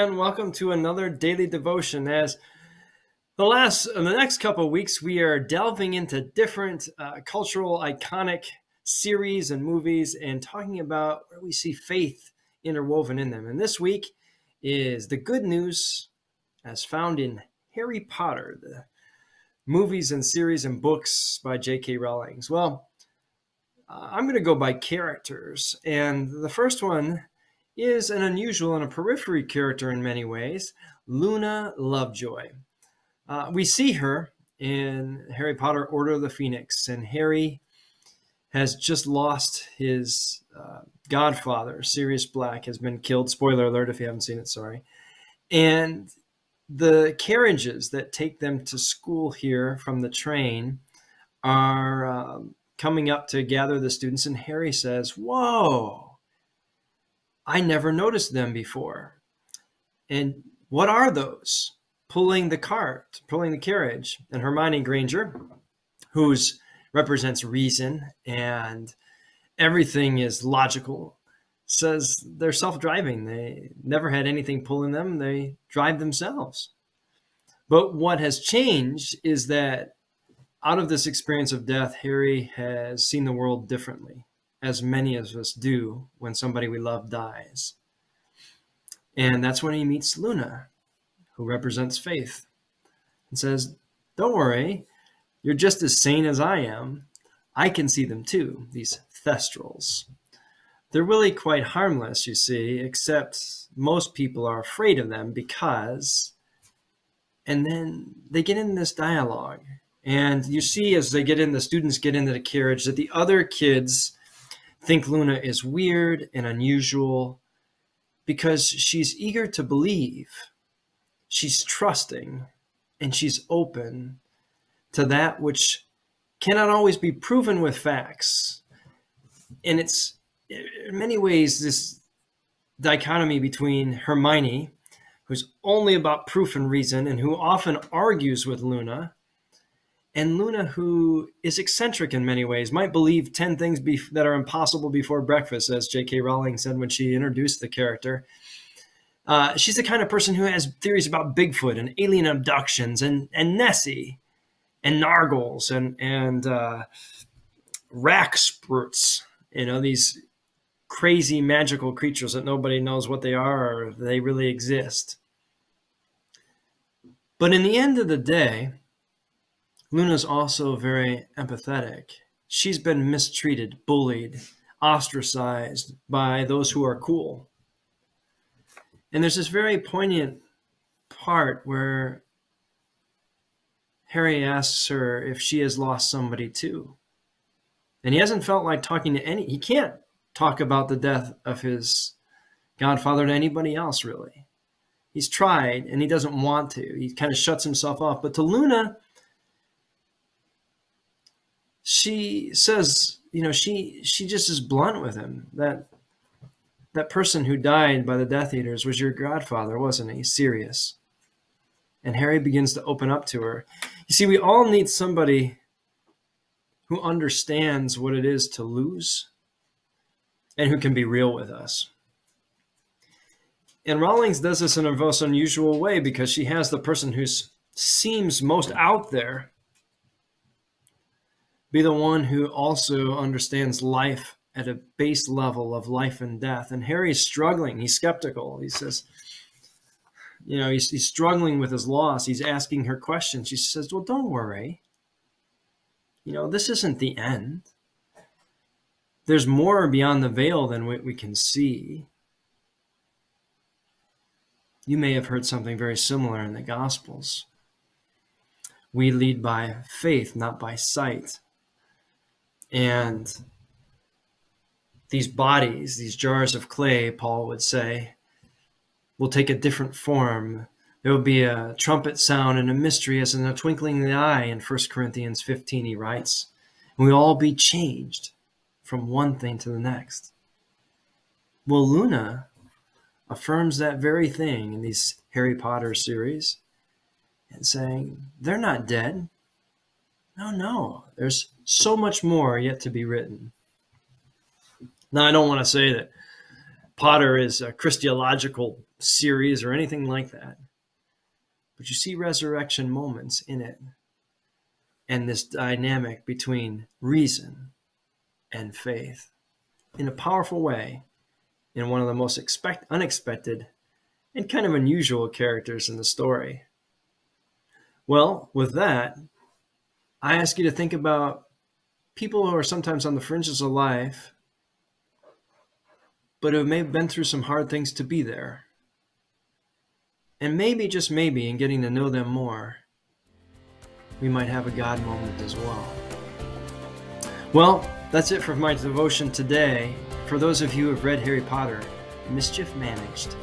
and welcome to another daily devotion. As the next couple of weeks, we are delving into different cultural iconic series and movies and talking about where we see faith interwoven in them. And this week is the good news as found in Harry Potter, the movies and series and books by J.K. Rowling. Well, I'm going to go by characters, and the first one is an unusual and a periphery character in many ways, Luna Lovejoy. We see her in Harry Potter Order of the Phoenix, and Harry has just lost his godfather. Sirius Black has been killed. Spoiler alert if you haven't seen it, sorry. And the carriages that take them to school here from the train are coming up to gather the students, and Harry says, "Whoa, I never noticed them before. And what are those? Pulling the cart, pulling the carriage." And Hermione Granger, who represents reason and everything is logical, says they're self-driving. They never had anything pulling them. They drive themselves. But what has changed is that out of this experience of death, Harry has seen the world differently, as many of us do when somebody we love dies. And that's when he meets Luna, who represents faith, and says, "Don't worry, you're just as sane as I am. I can see them too, these thestrals. They're really quite harmless, you see, except most people are afraid of them because..." And then they get in this dialogue. And you see as the students get into the carriage, that the other kids think Luna is weird and unusual because she's eager to believe, she's trusting, and she's open to that which cannot always be proven with facts. And it's in many ways this dichotomy between Hermione, who's only about proof and reason and who often argues with Luna, and Luna, who is eccentric in many ways, might believe 10 things that are impossible before breakfast, as J.K. Rowling said when she introduced the character. She's the kind of person who has theories about Bigfoot and alien abductions and Nessie and Nargles and rack spurts, these crazy magical creatures that nobody knows what they are or if they really exist. But in the end of the day, Luna's also very empathetic. She's been mistreated, bullied, ostracized by those who are cool. And there's this very poignant part where Harry asks her if she has lost somebody too. And he hasn't felt like talking to he can't talk about the death of his godfather to anybody else, really. He's tried, and he doesn't want to. He kind of shuts himself off. But to Luna, she says, she just is blunt with him. That person who died by the Death Eaters was your godfather, wasn't he? Sirius. And Harry begins to open up to her. You see, we all need somebody who understands what it is to lose and who can be real with us. And Rawlings does this in a most unusual way because she has the person who seems most out there be the one who also understands life at a base level of life and death. And Harry's struggling. He's skeptical. He says, he's struggling with his loss. He's asking her questions. She says, "Well, don't worry. This isn't the end. There's more beyond the veil than what we can see. You may have heard something very similar in the Gospels. We lead by faith, not by sight. And these bodies, these jars of clay," Paul would say, "will take a different form. There will be a trumpet sound and a mystery as in a twinkling of the eye," in 1 Corinthians 15, he writes. "And we'll all be changed from one thing to the next." Well, Luna affirms that very thing in these Harry Potter series and saying, they're not dead. No, there's so much more yet to be written. Now, I don't want to say that Potter is a Christological series or anything like that. But you see resurrection moments in it, and this dynamic between reason and faith in a powerful way, in one of the most unexpected and kind of unusual characters in the story. Well, with that, I ask you to think about people who are sometimes on the fringes of life, but who may have been through some hard things to be there. And maybe, just maybe, in getting to know them more, we might have a God moment as well. Well, that's it for my devotion today. For those of you who have read Harry Potter, Mischief Managed.